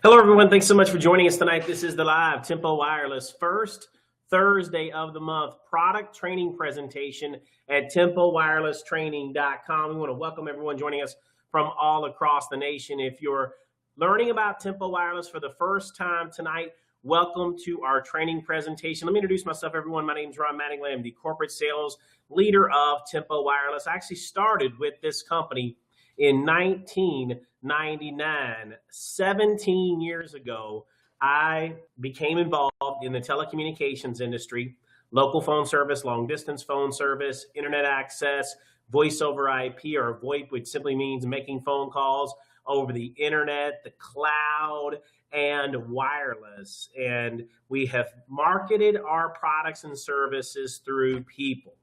Hello, everyone. Thanks so much for joining us tonight. This is the live Tempo Wireless first Thursday of the month product training presentation at TempoWirelessTraining.com. We want to welcome everyone joining us from all across the nation. If you're learning about Tempo Wireless for the first time tonight, welcome to our training presentation. Let me introduce myself, everyone. My name is Ron Mattingly. I'm the corporate sales leader of Tempo Wireless. I actually started with this company in 1999, 17 years ago. I became involved in the telecommunications industry, local phone service, long distance phone service, internet access, voice over IP, or VoIP, which simply means making phone calls over the internet, the cloud, and wireless. And we have marketed our products and services through people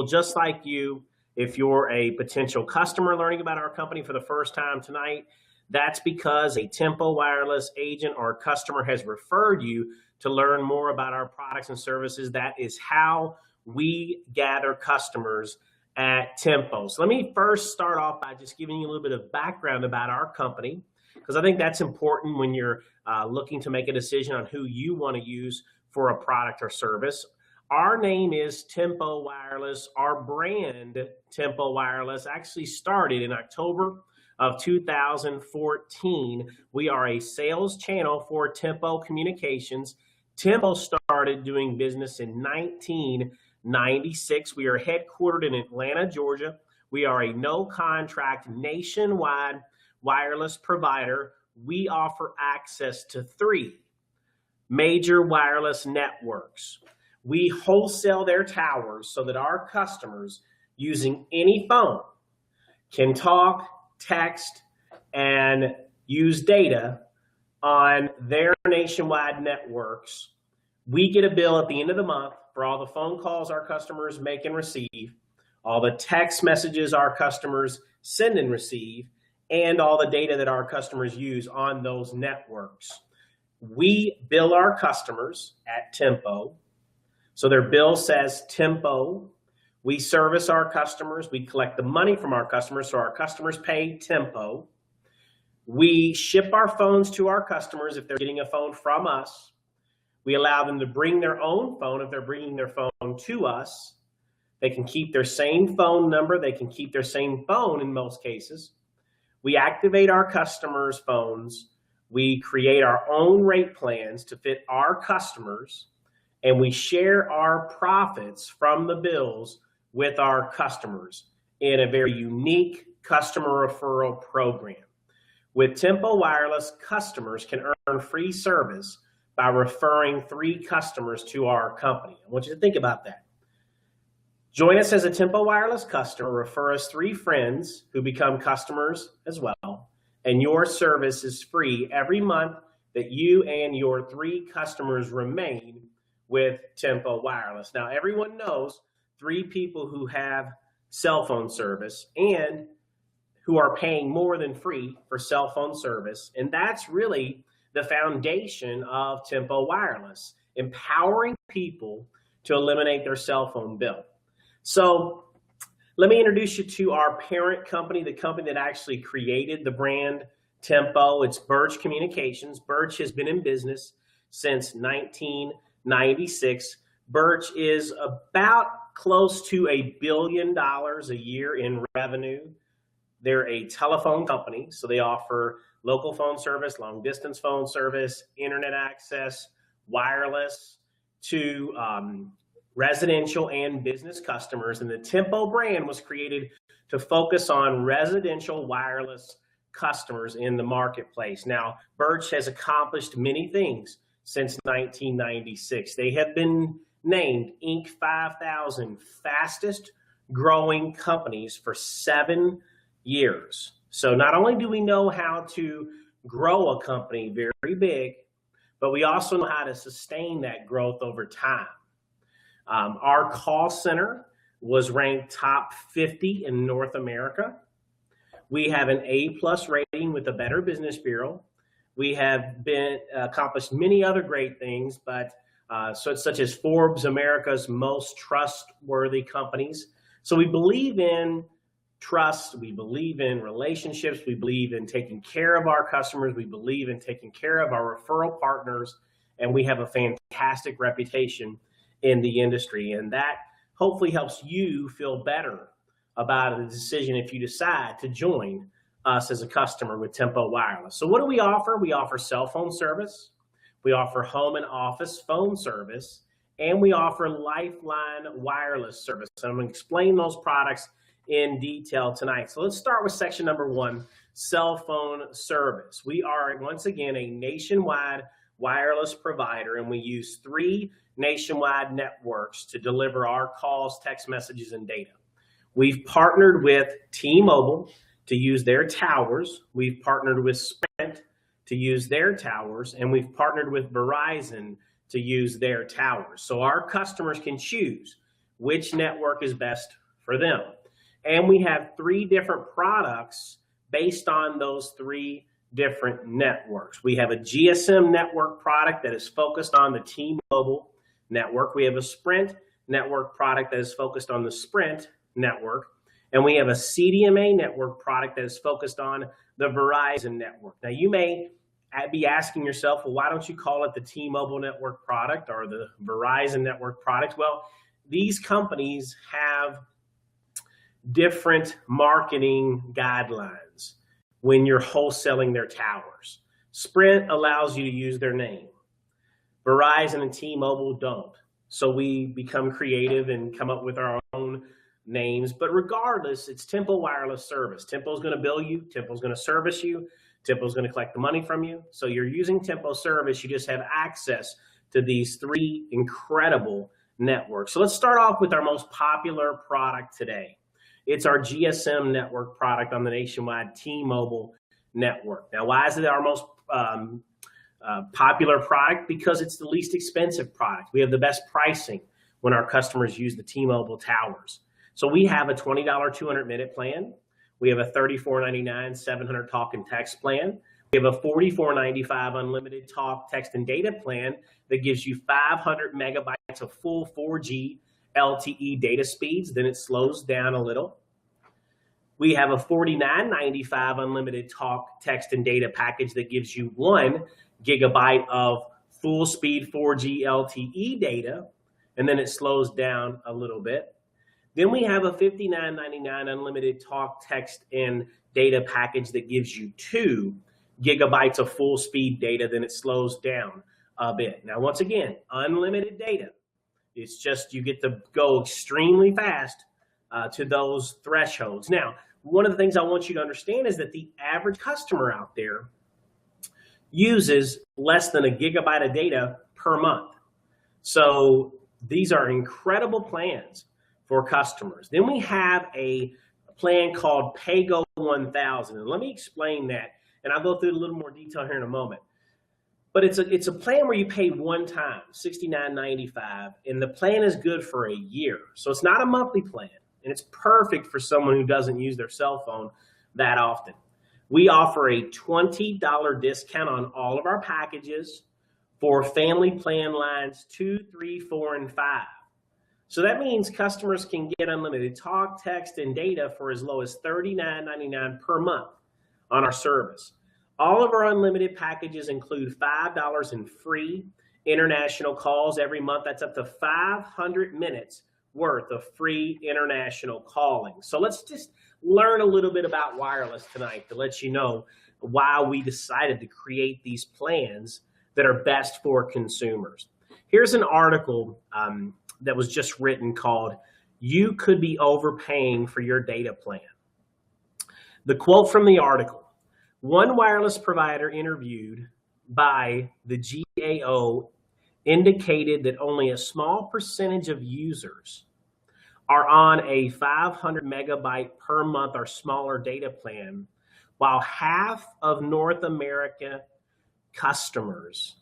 just like you. If you're a potential customer learning about our company for the first time tonight, that's because a Tempo Wireless agent or customer has referred you to learn more about our products and services. That is how we gather customers at Tempo. So let me first start off by just giving you a little bit of background about our company, because I think that's important when you're looking to make a decision on who you want to use for a product or service. Our name is Tempo Wireless. Our brand, Tempo Wireless, actually started in October of 2014. We are a sales channel for Tempo Communications. Tempo started doing business in 1996. We are headquartered in Atlanta, Georgia. We are a no-contract nationwide wireless provider. We offer access to 3 major wireless networks. We wholesale their towers so that our customers using any phone can talk, text, and use data on their nationwide networks. We get a bill at the end of the month for all the phone calls our customers make and receive, all the text messages our customers send and receive, and all the data that our customers use on those networks. We bill our customers at Tempo. So their bill says Tempo. We service our customers. We collect the money from our customers, so our customers pay Tempo. We ship our phones to our customers if they're getting a phone from us. We allow them to bring their own phone if they're bringing their phone to us. They can keep their same phone number. They can keep their same phone in most cases. We activate our customers' phones. We create our own rate plans to fit our customers. And we share our profits from the bills with our customers in a very unique customer referral program. With Tempo Wireless, customers can earn free service by referring 3 customers to our company. I want you to think about that. Join us as a Tempo Wireless customer, refer us 3 friends who become customers as well, and your service is free every month that you and your 3 customers remain with Tempo Wireless. Now, everyone knows 3 people who have cell phone service and who are paying more than free for cell phone service. And that's really the foundation of Tempo Wireless, empowering people to eliminate their cell phone bill. So let me introduce you to our parent company, the company that actually created the brand Tempo. It's Birch Communications. Birch has been in business since 1996. Birch is about close to $1 billion a year in revenue. They're a telephone company, so they offer local phone service, long distance phone service, internet access, wireless to residential and business customers. And the Tempo brand was created to focus on residential wireless customers in the marketplace. Now, Birch has accomplished many things since 1996. They have been named Inc. 5000 fastest growing companies for 7 years. So not only do we know how to grow a company very big, but we also know how to sustain that growth over time. Our call center was ranked top 50 in North America. We have an A+ rating with the Better Business Bureau. We have accomplished many other great things, but such as Forbes America's Most Trustworthy Companies. So we believe in trust. We believe in relationships. We believe in taking care of our customers. We believe in taking care of our referral partners. And we have a fantastic reputation in the industry. And that hopefully helps you feel better about a decision if you decide to join us as a customer with Tempo Wireless. So what do we offer? We offer cell phone service. We offer home and office phone service. And we offer Lifeline wireless service. And I'm going to explain those products in detail tonight. So let's start with section number 1, cell phone service. We are, once again, a nationwide wireless provider, and we use 3 nationwide networks to deliver our calls, text messages, and data. We've partnered with T-Mobile to use their towers. We've partnered with Sprint to use their towers, and we've partnered with Verizon to use their towers. So our customers can choose which network is best for them. And we have 3 different products based on those 3 different networks. We have a GSM network product that is focused on the T-Mobile network. We have a Sprint network product that is focused on the Sprint network. And we have a CDMA network product that is focused on the Verizon network. Now, you may be asking yourself, well, why don't you call it the T-Mobile network product or the Verizon network product? Well, these companies have different marketing guidelines when you're wholesaling their towers. Sprint allows you to use their name. Verizon and T-Mobile don't. So we become creative and come up with our own names. But regardless, it's Tempo Wireless Service. Tempo's going to bill you. Tempo's going to service you. Tempo's going to collect the money from you. So you're using Tempo Service. You just have access to these 3 incredible networks. So let's start off with our most popular product today. It's our GSM network product on the nationwide T-Mobile network. Now, why is it our most popular product? Because it's the least expensive product. We have the best pricing when our customers use the T-Mobile towers. So we have a $20 200-minute plan. We have a $34.99 700 talk and text plan. We have a $44.95 unlimited talk, text, and data plan that gives you 500 megabytes of full 4G LTE data speeds. Then it slows down a little. We have a $49.95 unlimited talk, text, and data package that gives you 1 gigabyte of full speed 4G LTE data, and then it slows down a little bit. Then we have a $59.99 unlimited talk, text, and data package that gives you 2 gigabytes of full speed data, then it slows down a bit. Now, once again, unlimited data. It's just you get to go extremely fast to those thresholds. Now, one of the things I want you to understand is that the average customer out there uses less than a gigabyte of data per month. So these are incredible plans for customers. Then we have a plan called PayGo 1000. And let me explain that. And I'll go through a little more detail here in a moment. But it's a plan where you pay one time, $69.95, and the plan is good for a year. So it's not a monthly plan, and it's perfect for someone who doesn't use their cell phone that often. We offer a $20 discount on all of our packages for family plan lines 2, 3, 4, and 5. So that means customers can get unlimited talk, text, and data for as low as $39.99 per month on our service. All of our unlimited packages include $5 in free international calls every month. That's up to 500 minutes worth of free international calling. So let's just learn a little bit about wireless tonight to let you know why we decided to create these plans that are best for consumers. Here's an article that was just written called "You Could Be Overpaying for Your Data Plan." The quote from the article: one wireless provider interviewed by the GAO indicated that only a small percentage of users are on a 500 megabyte per month or smaller data plan, while half of North America customers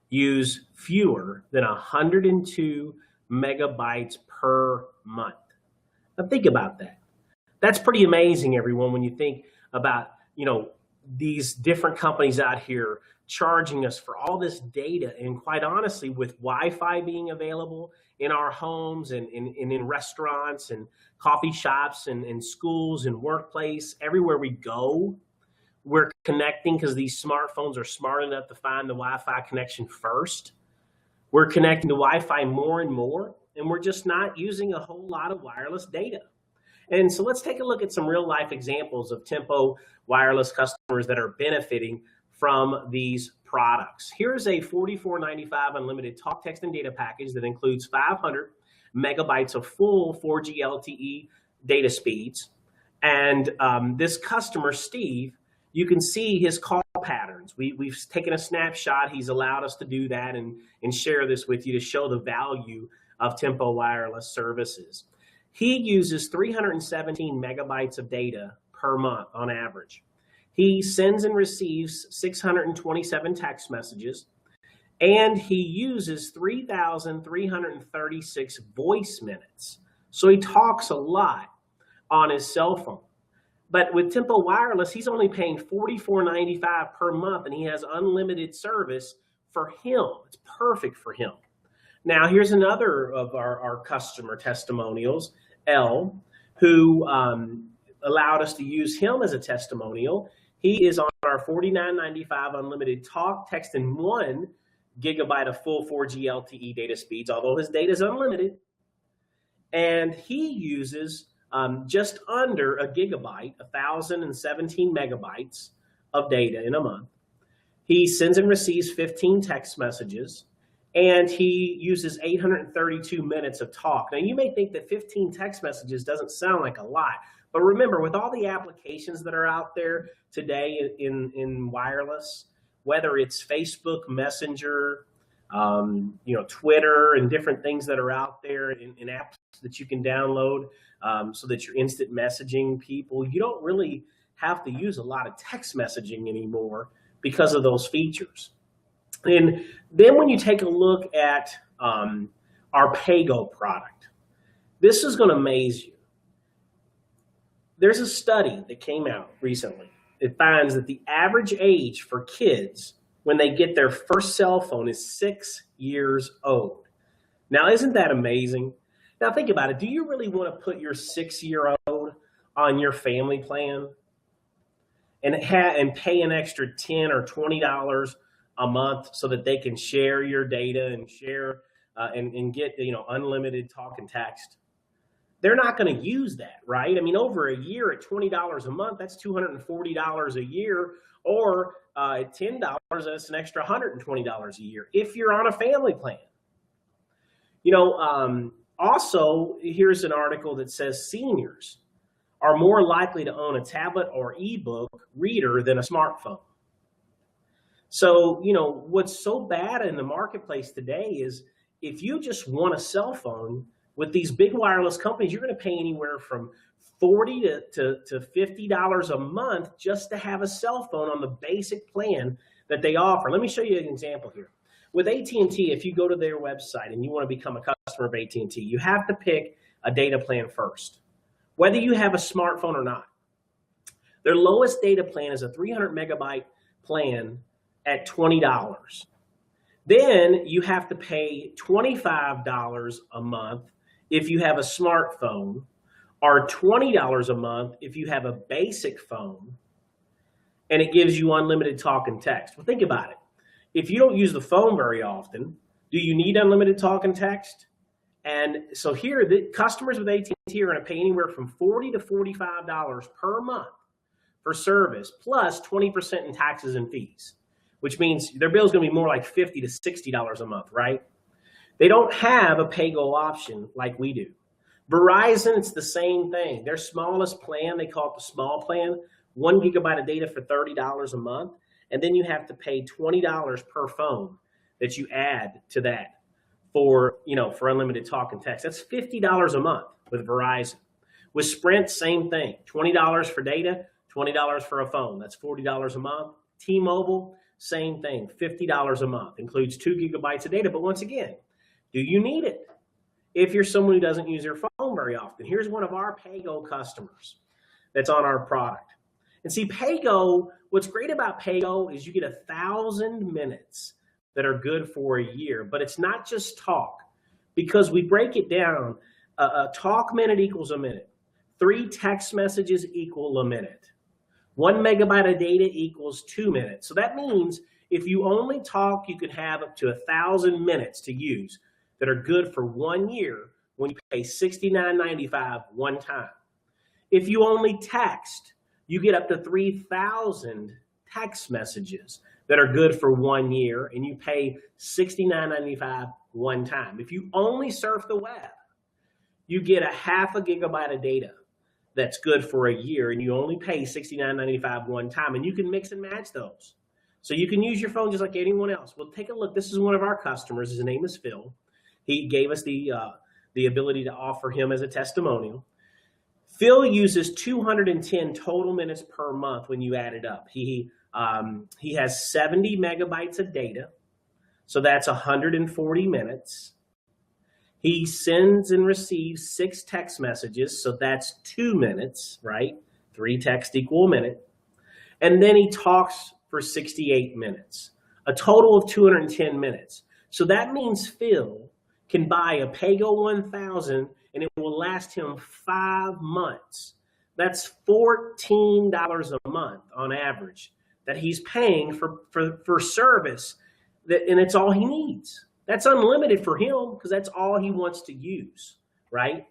use fewer than 102 megabytes per month. Now think about that. That's pretty amazing, everyone, when you think about, these different companies out here charging us for all this data. And quite honestly, with Wi-Fi being available in our homes and in restaurants and coffee shops and schools and workplace, everywhere we go, we're connecting because these smartphones are smart enough to find the Wi-Fi connection first. We're connecting to Wi-Fi more and more, and we're just not using a whole lot of wireless data. And so let's take a look at some real life examples of Tempo Wireless customers that are benefiting from these products. Here's a $44.95 unlimited talk, text, and data package that includes 500 megabytes of full 4G LTE data speeds. And this customer, Steve, you can see his call patterns. We've taken a snapshot. He's allowed us to do that and share this with you to show the value of Tempo Wireless services. He uses 317 megabytes of data per month on average. He sends and receives 627 text messages, and he uses 3,336 voice minutes. So he talks a lot on his cell phone. But with Tempo Wireless, he's only paying $44.95 per month, and he has unlimited service for him. It's perfect for him. Now, here's another of our customer testimonials, L, who allowed us to use him as a testimonial. He is on our $49.95 unlimited talk, text, and 1 gigabyte of full 4G LTE data speeds, although his data is unlimited. And he uses just under a gigabyte, 1,017 megabytes of data in a month. He sends and receives 15 text messages, and he uses 832 minutes of talk. Now, you may think that 15 text messages doesn't sound like a lot, but remember, with all the applications that are out there today in wireless, whether it's Facebook Messenger, Twitter, and different things that are out there in apps that you can download so that you're instant messaging people, you don't really have to use a lot of text messaging anymore because of those features. And then when you take a look at our PayGo product, this is going to amaze you. There's a study that came out recently. It finds that the average age for kids when they get their first cell phone is 6 years old. Now, isn't that amazing? Now, think about it. Do you really want to put your 6-year-old on your family plan and pay an extra $10 or $20 a month so that they can share your data and share and get unlimited talk and text? They're not going to use that, right? I mean, over a year at $20 a month, that's $240 a year, or at $10, that's an extra $120 a year if you're on a family plan. Also, here's an article that says seniors are more likely to own a tablet or ebook reader than a smartphone. So, what's so bad in the marketplace today is if you just want a cell phone with these big wireless companies, you're going to pay anywhere from $40 to $50 a month just to have a cell phone on the basic plan that they offer. Let me show you an example here. With AT&T, if you go to their website and you want to become a customer of AT&T, you have to pick a data plan first, whether you have a smartphone or not. Their lowest data plan is a 300 megabyte plan at $20. Then you have to pay $25 a month if you have a smartphone, or $20 a month if you have a basic phone, and it gives you unlimited talk and text. Well, think about it. If you don't use the phone very often, do you need unlimited talk and text? And so here, the customers with AT&T are going to pay anywhere from $40 to $45 per month for service, plus 20% in taxes and fees, which means their bill is going to be more like $50 to $60 a month, right? They don't have a PayGo option like we do. Verizon, it's the same thing. Their smallest plan, they call it the small plan, 1 gigabyte of data for $30 a month. And then you have to pay $20 per phone that you add to that for unlimited talk and text. That's $50 a month with Verizon. With Sprint, same thing. $20 for data, $20 for a phone. That's $40 a month. T-Mobile, same thing. $50 a month. Includes 2 gigabytes of data. But once again, do you need it? If you're someone who doesn't use their phone very often, here's one of our PayGo customers that's on our product. And see, PayGo, what's great about PayGo is you get 1,000 minutes that are good for a year, but it's not just talk, because we break it down. A talk minute equals a minute. 3 text messages equal a minute. 1 megabyte of data equals 2 minutes. So that means if you only talk, you can have up to 1,000 minutes to use that are good for 1 year when you pay $69.95 one time. If you only text, you get up to 3,000 text messages that are good for 1 year, and you pay $69.95 one time. If you only surf the web, you get a 0.5 gigabyte of data that's good for a year, and you only pay $69.95 one time, and you can mix and match those. So you can use your phone just like anyone else. Well, take a look. This is one of our customers. His name is Phil. He gave us the ability to offer him as a testimonial. Phil uses 210 total minutes per month when you add it up. He has 70 megabytes of data, so that's 140 minutes. He sends and receives 6 text messages, so that's 2 minutes, right? 3 texts equal a minute. And then he talks for 68 minutes, a total of 210 minutes. So that means Phil can buy a PayGo 1000 and it will last him 5 months. That's $14 a month on average that he's paying for service, and it's all he needs. That's unlimited for him because that's all he wants to use, right?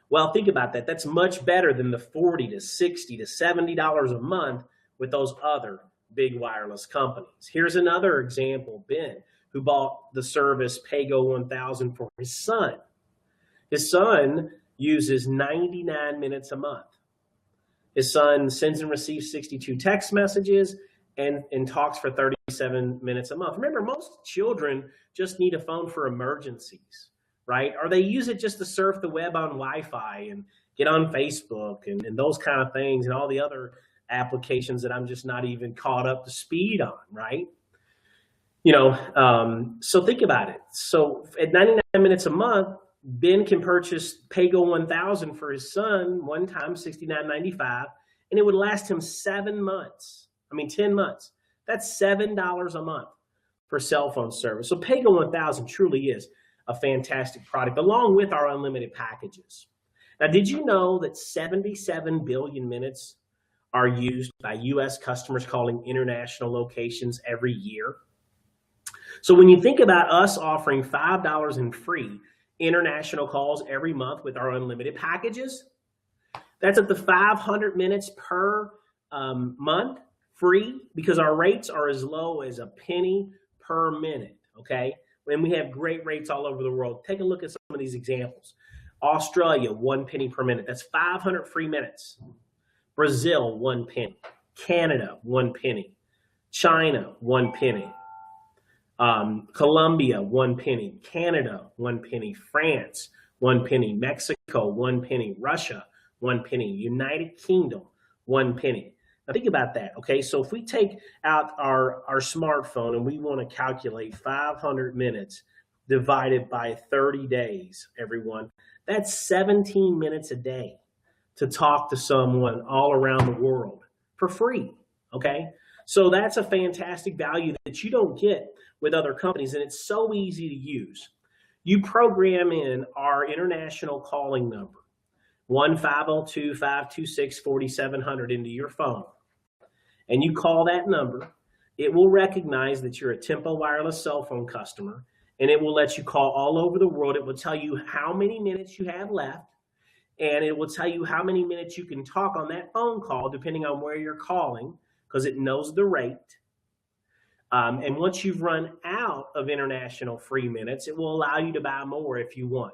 Well, think about that. That's much better than the $40 to $60 to $70 a month with those other big wireless companies. Here's another example, Ben, who bought the service PayGo 1000 for his son. His son uses 99 minutes a month. His son sends and receives 62 text messages and talks for 37 minutes a month. Remember, most children just need a phone for emergencies, right? Or they use it just to surf the web on Wi-Fi and get on Facebook and those kind of things and all the other applications that I'm just not even caught up to speed on, right? So think about it. So at 99 minutes a month, Ben can purchase PayGo 1000 for his son one time, $69.95, and it would last him 10 months. That's $7 a month for cell phone service. So PayGo 1000 truly is a fantastic product, along with our unlimited packages. Now, did you know that 77 billion minutes are used by U.S. customers calling international locations every year? So when you think about us offering $5 in free international calls every month with our unlimited packages, that's up to 500 minutes per month free, because our rates are as low as a penny per minute, okay? And we have great rates all over the world. Take a look at some of these examples. Australia, 1 penny per minute. That's 500 free minutes. Brazil, 1 penny. Canada, 1 penny. China, 1 penny. Colombia, 1 penny. Canada, 1 penny. France, 1 penny. Mexico, 1 penny. Russia, 1 penny. United Kingdom, 1 penny. Now think about that, okay? So if we take out our smartphone and we want to calculate 500 minutes divided by 30 days, everyone, that's 17 minutes a day to talk to someone all around the world for free, okay? So that's a fantastic value that you don't get with other companies, and it's so easy to use. You program in our international calling number, 1-502-526-4700 into your phone, and you call that number. It will recognize that you're a Tempo Wireless cell phone customer, and it will let you call all over the world. It will tell you how many minutes you have left, and it will tell you how many minutes you can talk on that phone call depending on where you're calling, because it knows the rate. And once you've run out of international free minutes, it will allow you to buy more if you want.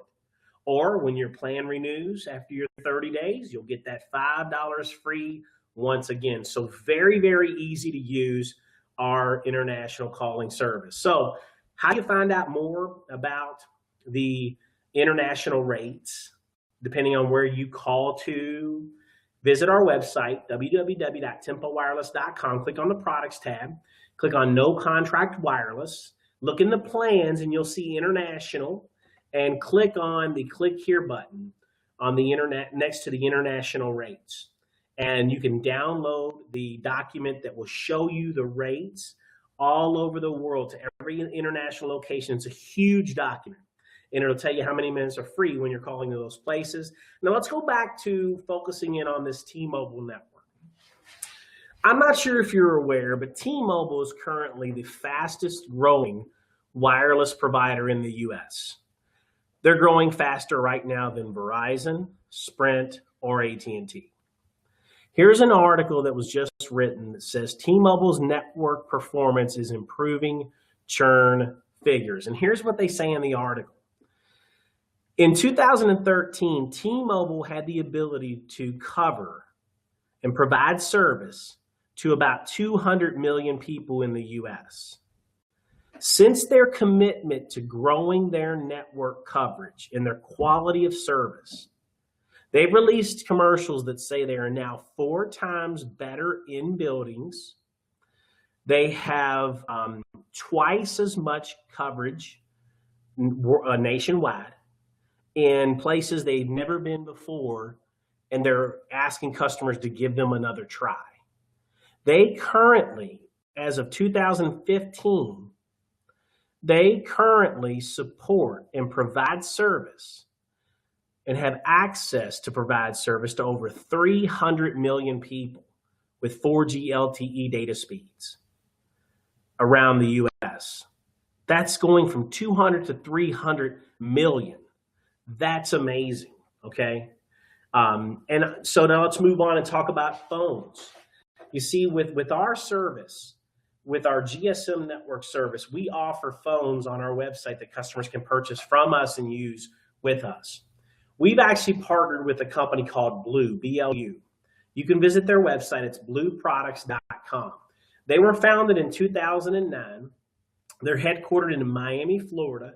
Or when your plan renews after your 30 days, you'll get that $5 free once again. So very, very easy to use our international calling service. So how do you find out more about the international rates, depending on where you call to? Visit our website, www.tempowireless.com. Click on the products tab, click on no contract wireless, look in the plans, and you'll see international, and click on the click here button on the internet next to the international rates. And you can download the document that will show you the rates all over the world to every international location. It's a huge document, and it'll tell you how many minutes are free when you're calling to those places. Now let's go back to focusing in on this T-Mobile network. I'm not sure if you're aware, but T-Mobile is currently the fastest growing wireless provider in the US. They're growing faster right now than Verizon, Sprint, or AT&T. Here's an article that was just written that says T-Mobile's network performance is improving churn figures. And here's what they say in the article. In 2013, T-Mobile had the ability to cover and provide service to about 200 million people in the US. Since their commitment to growing their network coverage and their quality of service, they've released commercials that say they are now 4 times better in buildings. They have twice as much coverage nationwide in places they've never been before, and they're asking customers to give them another try. They currently, as of 2015, they currently support and provide service and have access to provide service to over 300 million people with 4G LTE data speeds around the US. That's going from 200 to 300 million. That's amazing, okay? And so now let's move on and talk about phones. You see, with our service, with our GSM network service, we offer phones on our website that customers can purchase from us and use with us. We've actually partnered with a company called Blue, B-L-U. You can visit their website. It's blueproducts.com. They were founded in 2009. They're headquartered in Miami, Florida.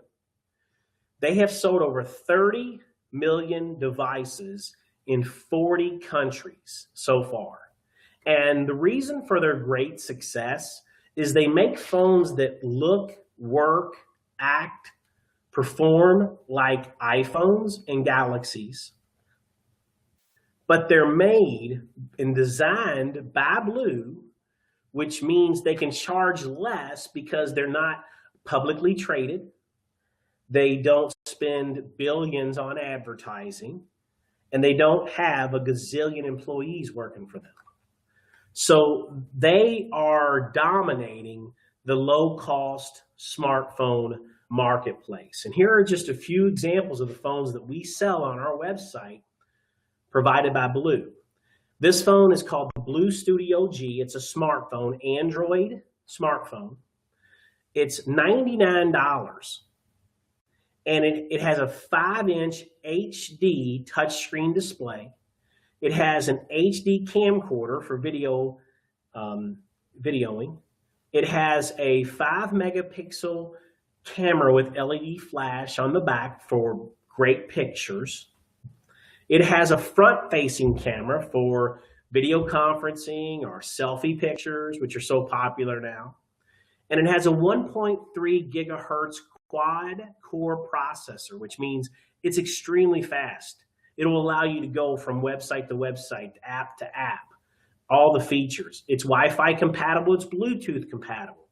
They have sold over 30 million devices in 40 countries so far. And the reason for their great success is they make phones that look, work, act, perform like iPhones and Galaxies, but they're made and designed by Blue, which means they can charge less because they're not publicly traded. They don't spend billions on advertising, and they don't have a gazillion employees working for them. So they are dominating the low-cost smartphone marketplace. And here are just a few examples of the phones that we sell on our website provided by Blue. This phone is called the Blue Studio G. It's a smartphone, Android smartphone. It's $99. And it has a 5-inch HD touchscreen display. It has an HD camcorder for videoing. It has a 5-megapixel camera with LED flash on the back for great pictures. It has a front-facing camera for video conferencing or selfie pictures, which are so popular now. And it has a 1.3 gigahertz quad-core processor, which means it's extremely fast. It will allow you to go from website to website, app to app, all the features. It's Wi-Fi compatible, it's Bluetooth compatible.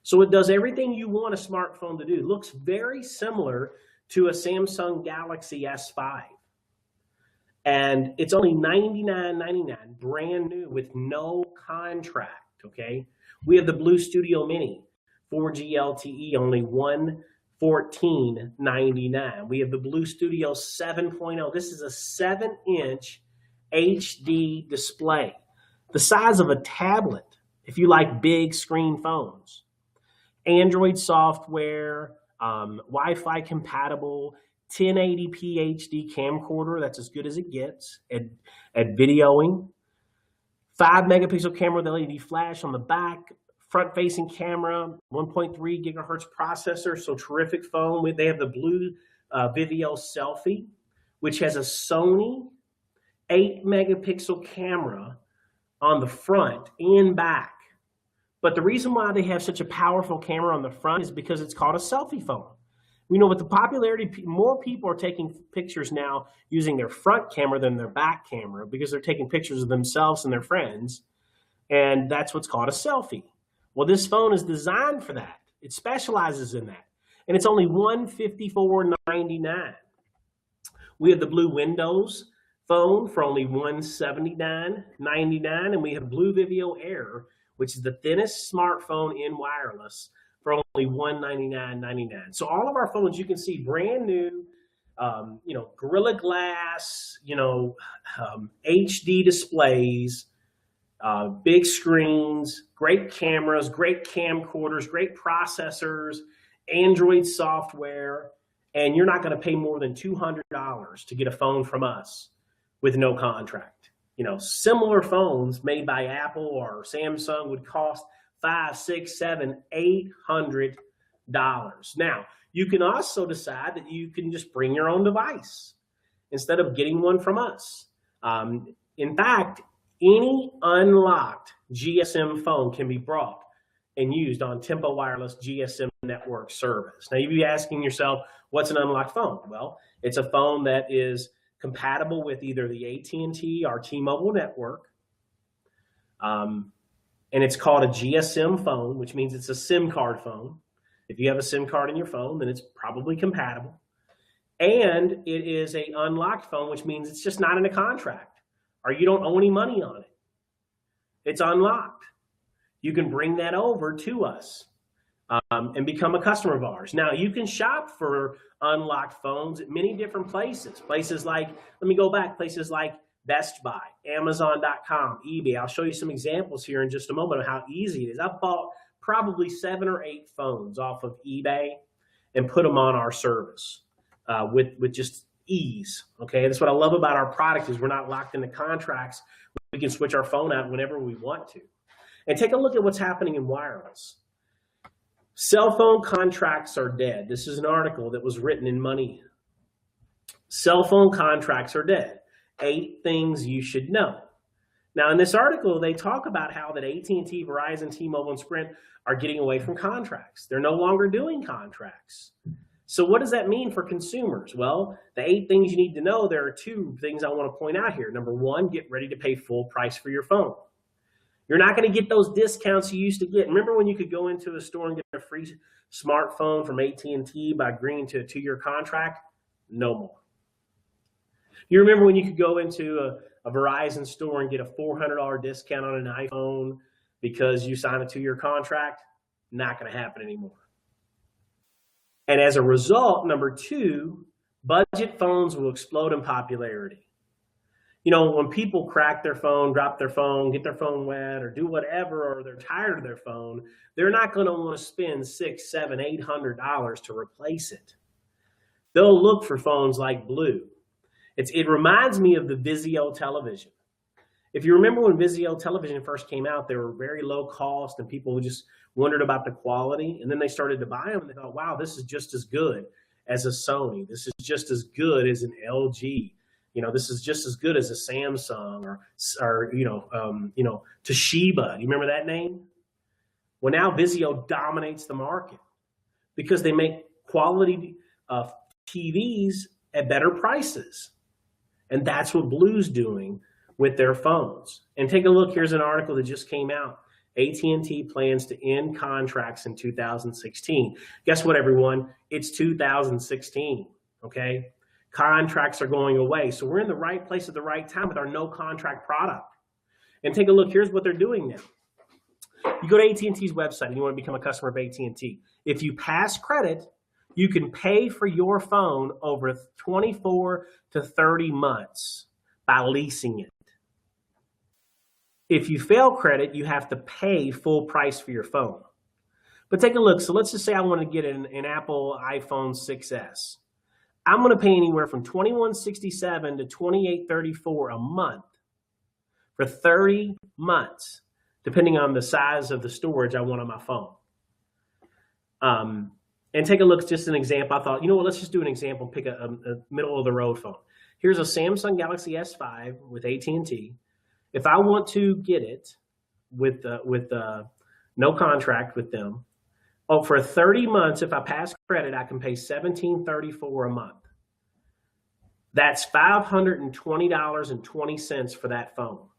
So it does everything you want a smartphone to do. It looks very similar to a Samsung Galaxy S5. And it's only $99.99, brand new with no contract, okay? We have the Blue Studio Mini, 4G LTE, only $114.99. We have the Blue Studio 7.0. This is a 7-inch HD display, the size of a tablet, if you like big screen phones. Android software, Wi-Fi compatible, 1080p HD camcorder, that's as good as it gets at videoing. 5-megapixel camera with LED flash on the back, front-facing camera, 1.3 gigahertz processor, so terrific phone. They have the Blue Viveo Selfie, which has a Sony 8-megapixel camera on the front and back. But the reason why they have such a powerful camera on the front is because it's called a selfie phone. We know with the popularity, more people are taking pictures now using their front camera than their back camera because they're taking pictures of themselves and their friends. And that's what's called a selfie. Well, this phone is designed for that. It specializes in that. And it's only $154.99. We have the Blue Windows phone for only $179.99. And we have Blue Vivio Air, which is the thinnest smartphone in wireless, for only $199.99. So all of our phones, you can see brand new, Gorilla Glass, HD displays, big screens, great cameras, great camcorders, great processors, Android software, and you're not going to pay more than $200 to get a phone from us with no contract. Similar phones made by Apple or Samsung would cost $500, $600, $700, $800. Now, you can also decide that you can just bring your own device instead of getting one from us. In fact, any unlocked GSM phone can be brought and used on Tempo Wireless GSM network service. Now, you'd be asking yourself, what's an unlocked phone? Well, it's a phone that is compatible with either the AT&T or T-Mobile network. And it's called a GSM phone, which means it's a SIM card phone. If you have a SIM card in your phone, then it's probably compatible. And it is an unlocked phone, which means it's just not in a contract or you don't owe any money on it. It's unlocked. You can bring that over to us and become a customer of ours. Now, you can shop for unlocked phones at many different places. Places like Best Buy, Amazon.com, eBay. I'll show you some examples here in just a moment of how easy it is. I've bought probably 7 or 8 phones off of eBay and put them on our service with just ease. Okay, that's what I love about our product is we're not locked into contracts. We can switch our phone out whenever we want to. And take a look at what's happening in wireless. Cell phone contracts are dead. This is an article that was written in Money. Cell phone contracts are dead. 8 things you should know. Now, in this article, they talk about how that AT&T, Verizon, T-Mobile, and Sprint are getting away from contracts. They're no longer doing contracts. So what does that mean for consumers? Well, the 8 things you need to know, there are 2 things I want to point out here. Number 1, get ready to pay full price for your phone. You're not going to get those discounts you used to get. Remember when you could go into a store and get a free smartphone from AT&T by agreeing to a 2-year contract? No more. You remember when you could go into a Verizon store and get a $400 discount on an iPhone because you signed a 2-year contract? Not going to happen anymore. And as a result, number 2, budget phones will explode in popularity. When people crack their phone, drop their phone, get their phone wet, or do whatever, or they're tired of their phone, they're not going to want to spend $600, $700, $800 to replace it. They'll look for phones like Blue. It reminds me of the Vizio television. If you remember when Vizio television first came out, they were very low cost and people just wondered about the quality. And then they started to buy them and they thought, wow, this is just as good as a Sony. This is just as good as an LG. This is just as good as a Samsung or Toshiba. You remember that name? Well, now Vizio dominates the market because they make quality TVs at better prices. And that's what Blue's doing with their phones. And take a look. Here's an article that just came out. AT&T plans to end contracts in 2016. Guess what, everyone? It's 2016, okay? Contracts are going away. So we're in the right place at the right time with our no contract product. And take a look. Here's what they're doing now. You go to AT&T's website and you want to become a customer of AT&T. If you pass credit, you can pay for your phone over 24 to 30 months by leasing it. If you fail credit, you have to pay full price for your phone. But take a look. So let's just say I want to get an Apple iPhone 6s. I'm going to pay anywhere from $21.67 to $28.34 a month for 30 months, depending on the size of the storage I want on my phone. And take a look, just an example. I thought, let's just do an example, pick a middle of the road phone. Here's a Samsung Galaxy S5 with AT&T. If I want to get it with no contract with them, Oh, for 30 months, if I pass credit, I can pay $17.34 a month. That's $520.20 for that phone.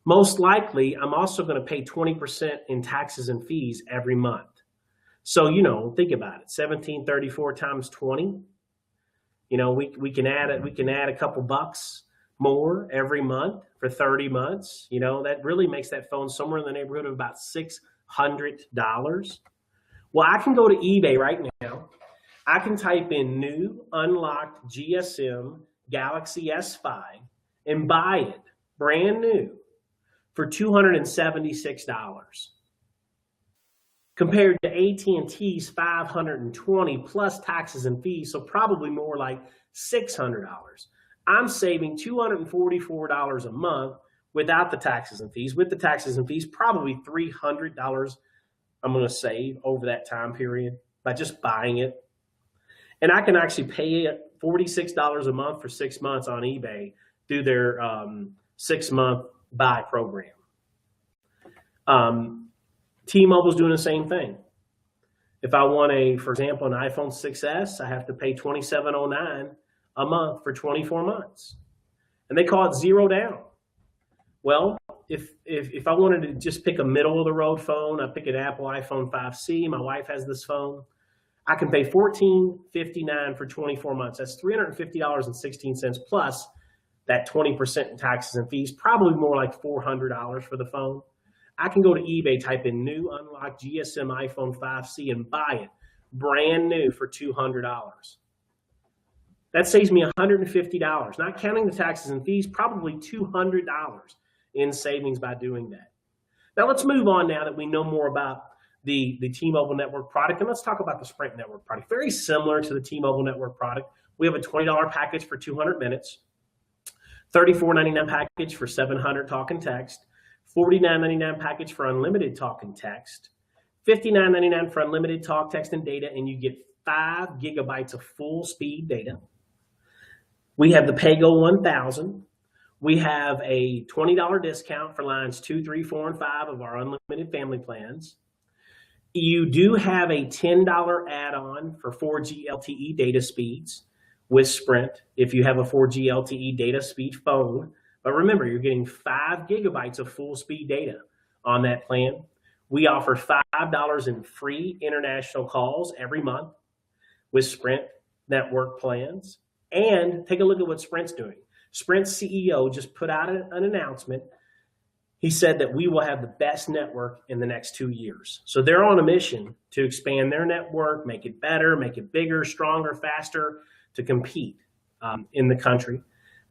Most likely, I'm also going to pay 20% in taxes and fees every month. So, think about it. 1734 times 20. We can add a couple bucks more every month for 30 months. That really makes that phone somewhere in the neighborhood of about $600. Well, I can go to eBay right now. I can type in new unlocked GSM Galaxy S5 and buy it brand new for $276. Compared to AT&T's $520 plus taxes and fees, so probably more like $600. I'm saving $244 a month without the taxes and fees. With the taxes and fees, probably $300 I'm going to save over that time period by just buying it. And I can actually pay $46 a month for 6 months on eBay through their 6-month buy program. T-Mobile's doing the same thing. If I want for example, an iPhone 6S, I have to pay $27.09 a month for 24 months. And they call it zero down. Well, if I wanted to just pick a middle of the road phone, I pick an Apple iPhone 5C, my wife has this phone, I can pay $14.59 for 24 months. That's $350.16 plus that 20% in taxes and fees, probably more like $400 for the phone. I can go to eBay, type in new unlocked GSM iPhone 5C and buy it brand new for $200. That saves me $150, not counting the taxes and fees, probably $200 in savings by doing that. Now let's move on now that we know more about the T-Mobile network product, and let's talk about the Sprint network product. Very similar to the T-Mobile network product. We have a $20 package for 200 minutes, $34.99 package for 700 talk and text, $49.99 package for unlimited talk and text, $59.99 for unlimited talk, text, and data, and you get 5 gigabytes of full speed data. We have the PayGo 1000. We have a $20 discount for lines 2, 3, 4, and 5 of our unlimited family plans. You do have a $10 add-on for 4G LTE data speeds with Sprint if you have a 4G LTE data speed phone. But remember, you're getting 5 gigabytes of full speed data on that plan. We offer $5 in free international calls every month with Sprint network plans. And take a look at what Sprint's doing. Sprint's CEO just put out an announcement. He said that we will have the best network in the next 2 years. So they're on a mission to expand their network, make it better, make it bigger, stronger, faster to compete in the country.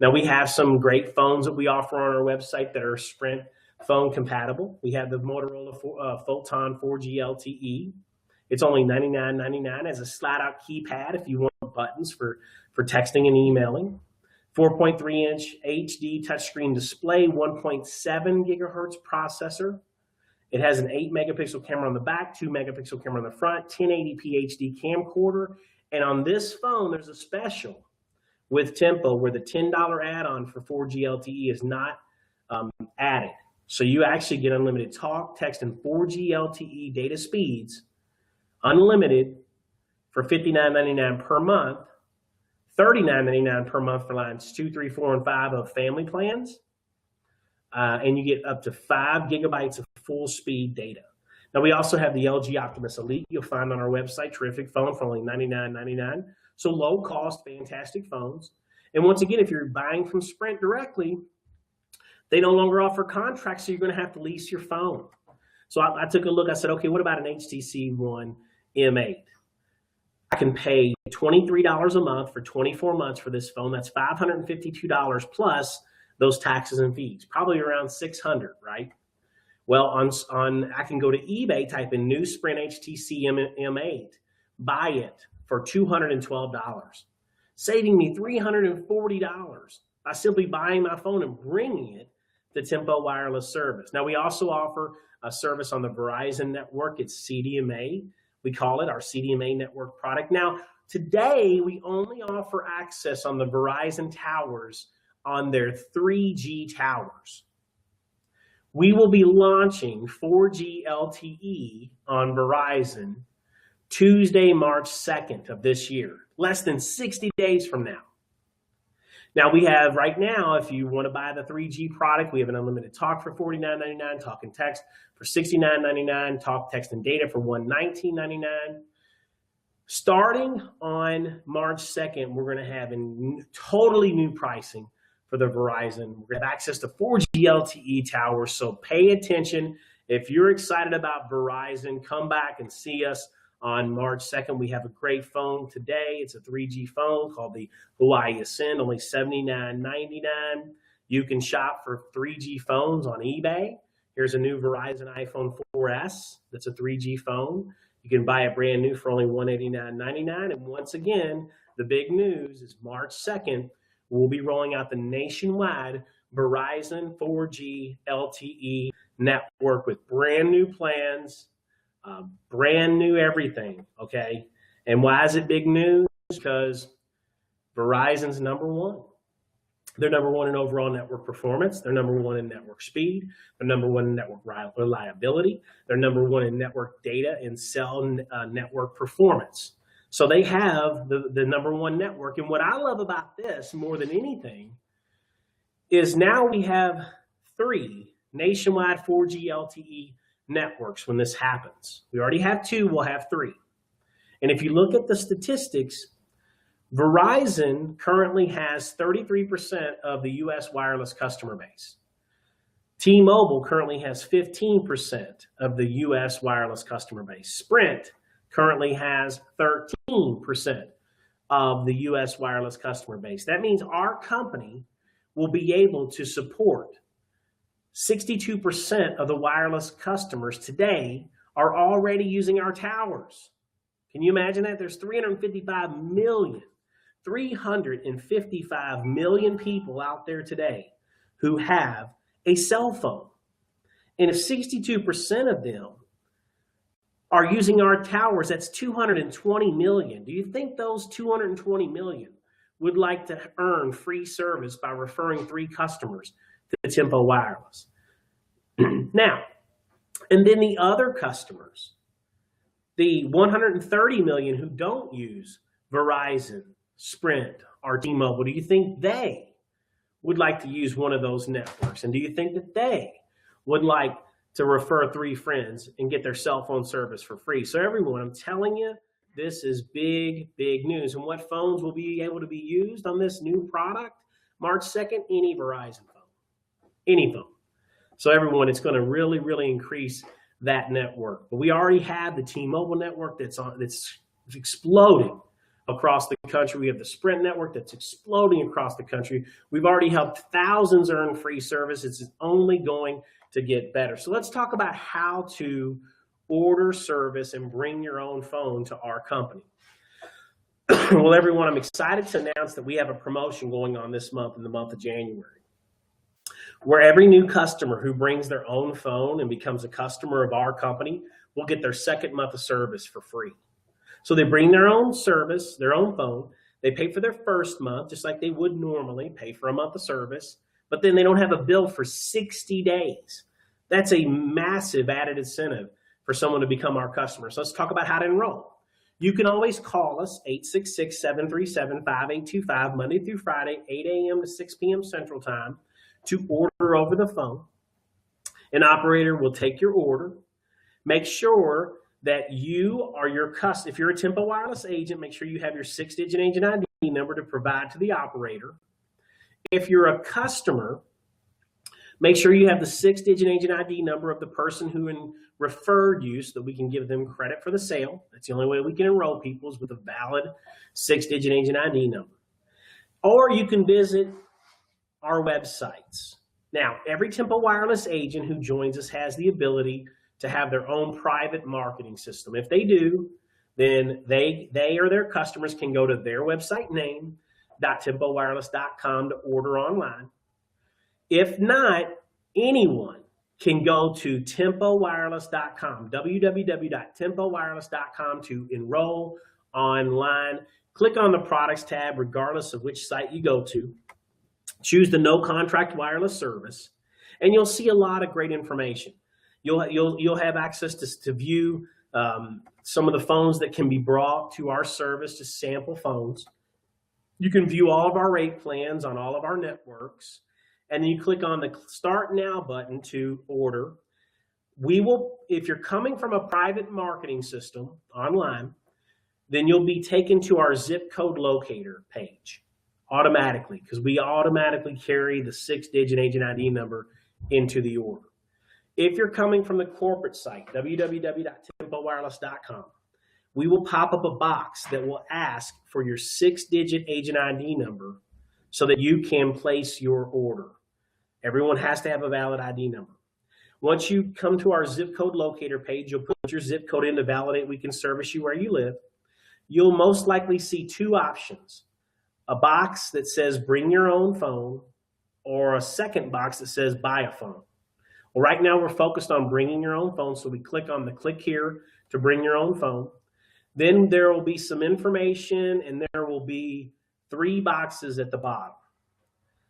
Now, we have some great phones that we offer on our website that are Sprint phone compatible. We have the Motorola Photon 4G LTE. It's only $99.99 as a slide-out keypad if you want buttons for texting and emailing. 4.3-inch HD touchscreen display, 1.7 gigahertz processor. It has an 8-megapixel camera on the back, 2-megapixel camera on the front, 1080p HD camcorder. And on this phone, there's a special with Tempo where the $10 add-on for 4G LTE is not added. So you actually get unlimited talk, text, and 4G LTE data speeds, unlimited, for $59.99 per month, $39.99 per month for lines 2, 3, 4, and 5 of family plans. And you get up to 5 gigabytes of full speed data. Now, we also have the LG Optimus Elite you'll find on our website. Terrific phone for only $99.99. So low cost, fantastic phones. And once again, if you're buying from Sprint directly, they no longer offer contracts, so you're going to have to lease your phone. So I took a look. I said, okay, what about an HTC One M8? I can pay $23 a month for 24 months for this phone. That's $552 plus those taxes and fees, probably around $600, right? Well, I can go to eBay, type in new Sprint HTC M8, buy it for $212, saving me $340 by simply buying my phone and bringing it to Tempo Wireless Service. Now, we also offer a service on the Verizon network. It's CDMA. We call it our CDMA network product. Now, today, we only offer access on the Verizon towers on their 3G towers. We will be launching 4G LTE on Verizon Tuesday, March 2nd of this year, less than 60 days from now. Now we have right now, if you want to buy the 3G product, we have an unlimited talk for $49.99, talk and text for $69.99, talk, text, and data for $119.99. Starting on March 2nd, we're going to have totally new pricing for the Verizon. We're going to have access to 4G LTE towers, so pay attention. If you're excited about Verizon, come back and see us on March 2nd. We have a great phone today. It's a 3G phone called the Hawaii Ascend, only $79.99. You can shop for 3G phones on eBay. Here's a new Verizon iPhone 4S that's a 3G phone. You can buy it brand new for only $189.99. And once again, the big news is March 2nd, we'll be rolling out the nationwide Verizon 4G LTE network with brand new plans, brand new everything, okay? And why is it big news? Because Verizon's number one. They're number one in overall network performance. They're number one in network speed. They're number one in network reliability. They're number one in network data and cell network performance. So they have the number one network. And what I love about this more than anything is now we have 3 nationwide 4G LTE networks when this happens. We already have 2, we'll have 3. And if you look at the statistics, Verizon currently has 33% of the US wireless customer base. T-Mobile currently has 15% of the US wireless customer base. Sprint currently has 13% of the US wireless customer base. That means our company will be able to support 62% of the wireless customers today are already using our towers. Can you imagine that? There's 355 million people out there today who have a cell phone. And if 62% of them are using our towers, that's 220 million. Do you think those 220 million would like to earn free service by referring 3 customers to Tempo Wireless? Now, and then the other customers, the 130 million who don't use Verizon, Sprint, or T-Mobile, do you think they would like to use one of those networks? And do you think that they would like to refer 3 friends and get their cell phone service for free? So everyone, I'm telling you, this is big, big news. And what phones will be able to be used on this new product? March 2nd, any Verizon phone, any phone. So everyone, it's going to really, really increase that network. But we already have the T-Mobile network that's exploding across the country. We have the Sprint network that's exploding across the country. We've already helped thousands earn free service. It's only going to get better. So let's talk about how to order service and bring your own phone to our company. Well, everyone, I'm excited to announce that we have a promotion going on this month, in the month of January, where every new customer who brings their own phone and becomes a customer of our company will get their 2nd month of service for free. So they bring their own service, their own phone. They pay for their 1st month, just like they would normally pay for a month of service, but then they don't have a bill for 60 days. That's a massive added incentive for someone to become our customer. So let's talk about how to enroll. You can always call us, 866-737-5825, Monday through Friday, 8 a.m. to 6 p.m. Central Time, to order over the phone. An operator will take your order. Make sure that you are your customer. If you're a Tempo Wireless agent, make sure you have your 6-digit agent ID number to provide to the operator. If you're a customer, make sure you have the 6-digit agent ID number of the person who referred you so that we can give them credit for the sale. That's the only way we can enroll people, is with a valid 6-digit agent ID number. Or you can visit our websites. Now, every Tempo Wireless agent who joins us has the ability to have their own private marketing system. If they do, then they or their customers can go to their website name, .tempowireless.com, to order online. If not, anyone can go to tempowireless.com, www.tempowireless.com, to enroll online. Click on the products tab regardless of which site you go to. Choose the no contract wireless service. And you'll see a lot of great information. You'll have access to view some of the phones that can be brought to our service, to sample phones. You can view all of our rate plans on all of our networks, and then you click on the Start Now button to order. We will, if you're coming from a private marketing system online, then you'll be taken to our zip code locator page automatically, because we automatically carry the 6-digit agent ID number into the order. If you're coming from the corporate site, www.tempowireless.com, we will pop up a box that will ask for your 6-digit agent ID number so that you can place your order. Everyone has to have a valid ID number. Once you come to our zip code locator page, you'll put your zip code in to validate we can service you where you live. You'll most likely see two options: a box that says bring your own phone, or a second box that says buy a phone. Well, right now we're focused on bringing your own phone, so we click on the click here to bring your own phone. Then there will be some information, and there will be 3 boxes at the bottom.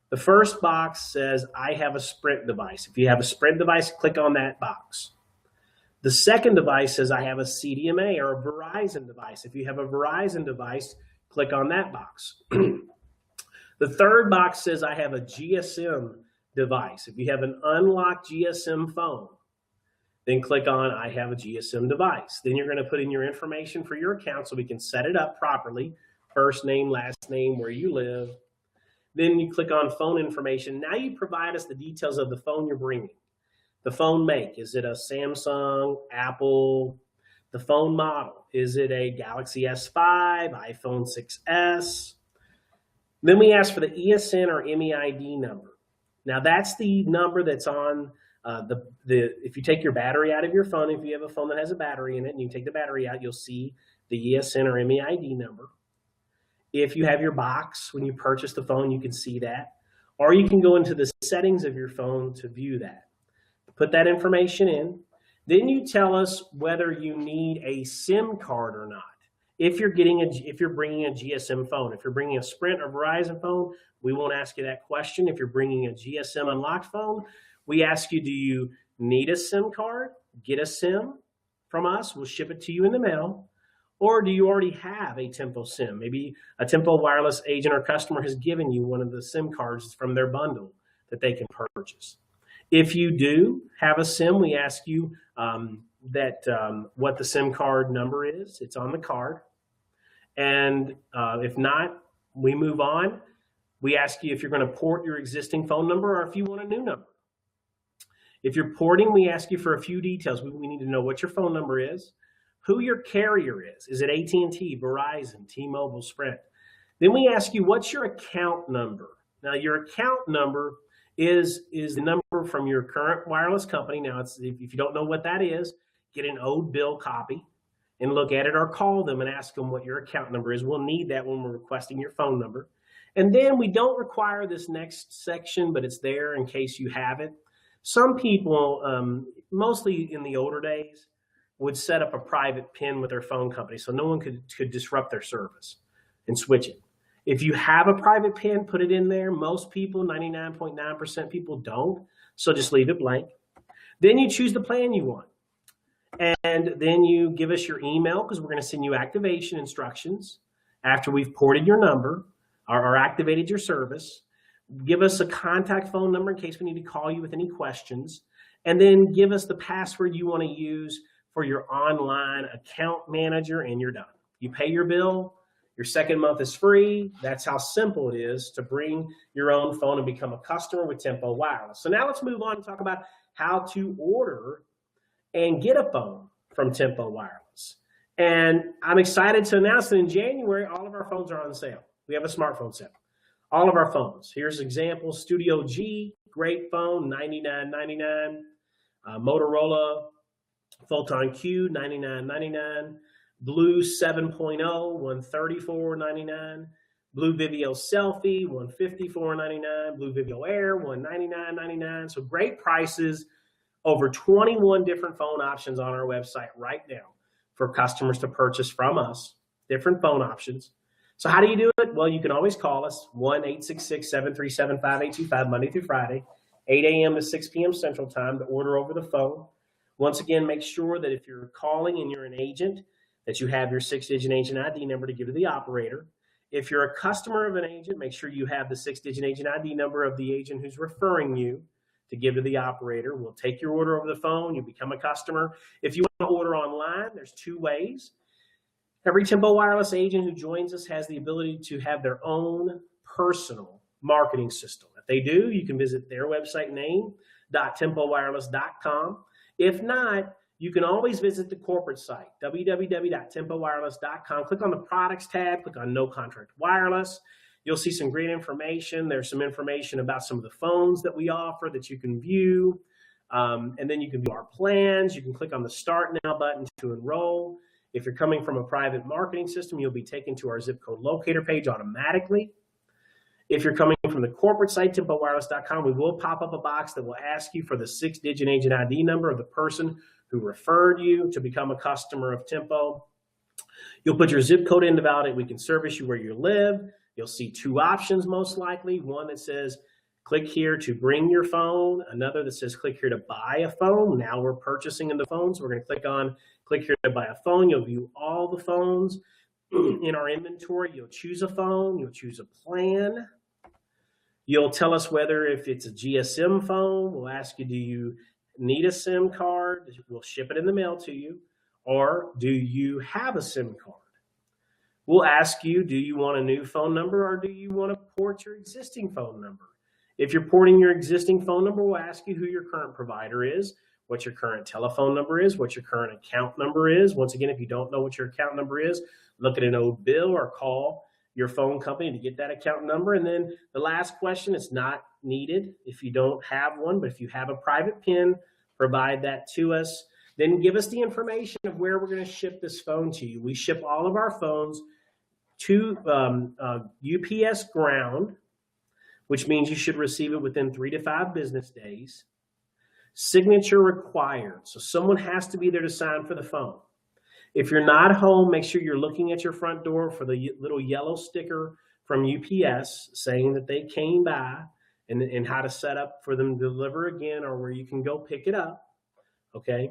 The first box says, I have a Sprint device. If you have a Sprint device, click on that box. The second device says, I have a CDMA or a Verizon device. If you have a Verizon device, click on that box. The third box says, I have a GSM device. If you have an unlocked GSM phone, then click on I have a GSM device. Then you're going to put in your information for your account so we can set it up properly. First name, last name, where you live. Then you click on phone information. Now you provide us the details of the phone you're bringing. The phone make, is it a Samsung, Apple? The phone model, is it a Galaxy S5, iPhone 6S? Then we ask for the ESN or MEID number. Now that's the number that's on if you take your battery out of your phone, if you have a phone that has a battery in it and you take the battery out, you'll see the ESN or MEID number. If you have your box, when you purchase the phone, you can see that. Or you can go into the settings of your phone to view that. Put that information in. Then you tell us whether you need a SIM card or not. If you're bringing a GSM phone, if you're bringing a Sprint or Verizon phone, we won't ask you that question. If you're bringing a GSM unlocked phone, we ask you, do you need a SIM card? Get a SIM from us. We'll ship it to you in the mail. Or do you already have a Tempo SIM? Maybe a Tempo Wireless agent or customer has given you one of the SIM cards from their bundle that they can purchase. If you do have a SIM, we ask you what the SIM card number is. It's on the card. And if not, we move on. We ask you if you're going to port your existing phone number or if you want a new number. If you're porting, we ask you for a few details. We need to know what your phone number is, who your carrier is. Is it AT&T, Verizon, T-Mobile, Sprint? Then we ask you, what's your account number? Now, your account number is the number from your current wireless company. Now, if you don't know what that is, get an old bill copy and look at it, or call them and ask them what your account number is. We'll need that when we're requesting your phone number. And then we don't require this next section, but it's there in case you have it. Some people, mostly in the older days, would set up a private PIN with their phone company so no one could disrupt their service and switch it. If you have a private PIN, put it in there. Most people, 99.9% people don't, so just leave it blank. Then you choose the plan you want. And then you give us your email, because we're going to send you activation instructions after we've ported your number or activated your service. Give us a contact phone number in case we need to call you with any questions. And then give us the password you want to use for your online account manager, and you're done. You pay your bill. Your second month is free. That's how simple it is to bring your own phone and become a customer with Tempo Wireless. So now let's move on and talk about how to order and get a phone from Tempo Wireless. And I'm excited to announce that in January, all of our phones are on sale. We have a smartphone sale. All of our phones. Here's examples. Studio G, great phone, $99.99. Motorola Photon Q, $99.99. Blue 7.0, $134.99. Blue Vivio Selfie, $154.99. Blue Vivio Air, $199.99. So great prices. Over 21 different phone options on our website right now for customers to purchase from us, different phone options. So how do you do it? Well, you can always call us, 1-866-737-5825, Monday through Friday, 8 a.m. to 6 p.m. Central Time to order over the phone. Once again, make sure that if you're calling and you're an agent, that you have your 6-digit agent ID number to give to the operator. If you're a customer of an agent, make sure you have the 6-digit agent ID number of the agent who's referring you to give to the operator. We'll take your order over the phone. You'll become a customer. If you want to order online, there's 2 ways. Every Tempo Wireless agent who joins us has the ability to have their own personal marketing system. If they do, you can visit their website name, .tempowireless.com. If not, you can always visit the corporate site, www.tempowireless.com. Click on the products tab, click on no contract wireless. You'll see some great information. There's some information about some of the phones that we offer that you can view. And then you can view our plans. You can click on the Start Now button to enroll. If you're coming from a private marketing system, you'll be taken to our zip code locator page automatically. If you're coming from the corporate site, tempowireless.com, we will pop up a box that will ask you for the 6-digit agent ID number of the person who referred you to become a customer of Tempo. You'll put your zip code in to validate we can service you where you live. You'll see 2 options most likely. One that says, click here to bring your phone. Another that says, click here to buy a phone. Now we're purchasing in the phone, so we're going to click on, click here to buy a phone. You'll view all the phones in our inventory. You'll choose a phone. You'll choose a plan. You'll tell us whether if it's a GSM phone. We'll ask you, do you need a SIM card? We'll ship it in the mail to you. Or do you have a SIM card? We'll ask you, do you want a new phone number or do you want to port your existing phone number? If you're porting your existing phone number, we'll ask you who your current provider is, what your current telephone number is, what your current account number is. Once again, if you don't know what your account number is, look at an old bill or call your phone company to get that account number. And then the last question, it's not needed if you don't have one, but if you have a private PIN, provide that to us. Then give us the information of where we're going to ship this phone to you. We ship all of our phones to UPS ground, which means you should receive it within 3 to 5 business days. Signature required. So someone has to be there to sign for the phone. If you're not home, make sure you're looking at your front door for the little yellow sticker from UPS saying that they came by and how to set up for them to deliver again or where you can go pick it up, okay?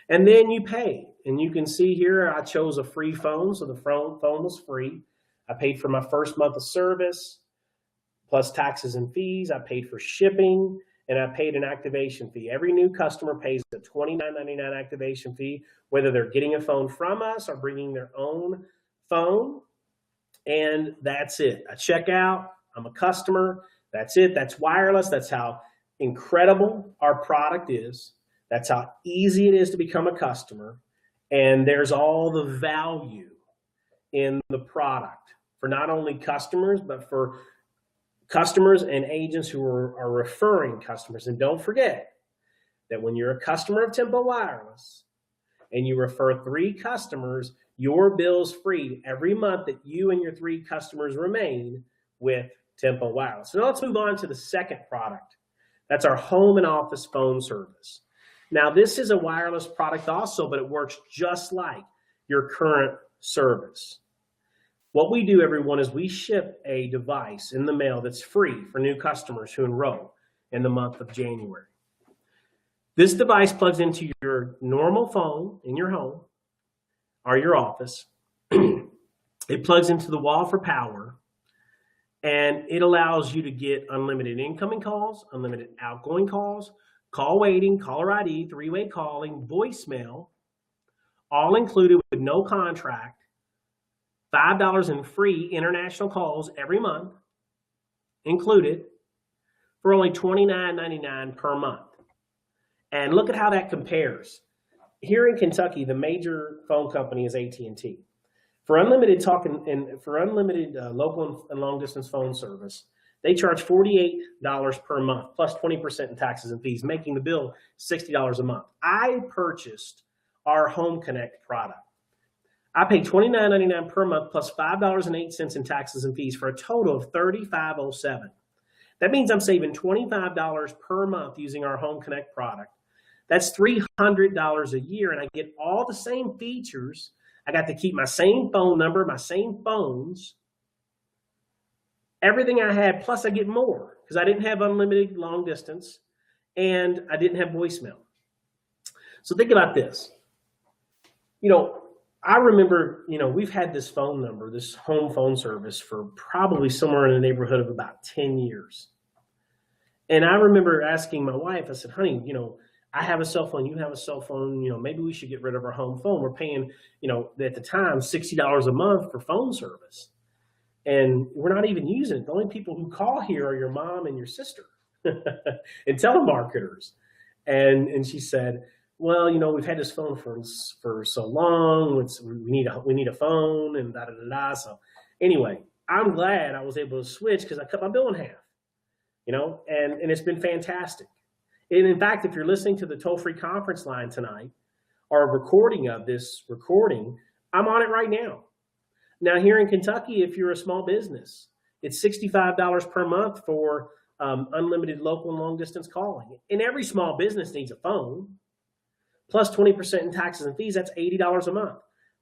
And then you pay. And you can see here I chose a free phone, so the phone was free. I paid for my first month of service, plus taxes and fees. I paid for shipping, and I paid an activation fee. Every new customer pays a $29.99 activation fee, whether they're getting a phone from us or bringing their own phone. And that's it. I check out. I'm a customer. That's it. That's wireless. That's how incredible our product is. That's how easy it is to become a customer. And there's all the value in the product for not only customers, but for customers and agents who are referring customers. And don't forget that when you're a customer of Tempo Wireless and you refer 3 customers, your bill's free every month that you and your 3 customers remain with Tempo Wireless. So now let's move on to the second product. That's our home and office phone service. Now this is a wireless product also, but it works just like your current service. What we do, everyone, is we ship a device in the mail that's free for new customers who enroll in the month of January. This device plugs into your normal phone in your home or your office. It plugs into the wall for power, and it allows you to get unlimited incoming calls, unlimited outgoing calls, call waiting, caller ID, 3-way calling, voicemail, all included with no contract, $5 in free international calls every month included for only $29.99 per month. And look at how that compares. Here in Kentucky, the major phone company is AT&T. For unlimited local and long distance phone service, they charge $48 per month plus 20% in taxes and fees, making the bill $60 a month. I purchased our Home Connect product. I paid $29.99 per month plus $5.08 in taxes and fees for a total of $35.07. That means I'm saving $25 per month using our Home Connect product. That's $300 a year, and I get all the same features. I got to keep my same phone number, my same phones, Everything I had, plus I get more because I didn't have unlimited long distance and I didn't have voicemail. So think about this. You know, I remember, we've had this phone number, this home phone service for probably somewhere in the neighborhood of about 10 years. And I remember asking my wife, I said, honey, I have a cell phone, you have a cell phone, maybe we should get rid of our home phone. We're paying, at the time, $60 a month for phone service. And we're not even using it. The only people who call here are your mom and your sister and telemarketers. And she said, well, we've had this phone for so long. We need a phone and da da da da. So anyway, I'm glad I was able to switch because I cut my bill in half. And it's been fantastic. And in fact, if you're listening to the toll-free conference line tonight or a recording of this recording, I'm on it right now. Now, here in Kentucky, if you're a small business, it's $65 per month for unlimited local and long-distance calling. And every small business needs a phone, plus 20% in taxes and fees. That's $80 a month.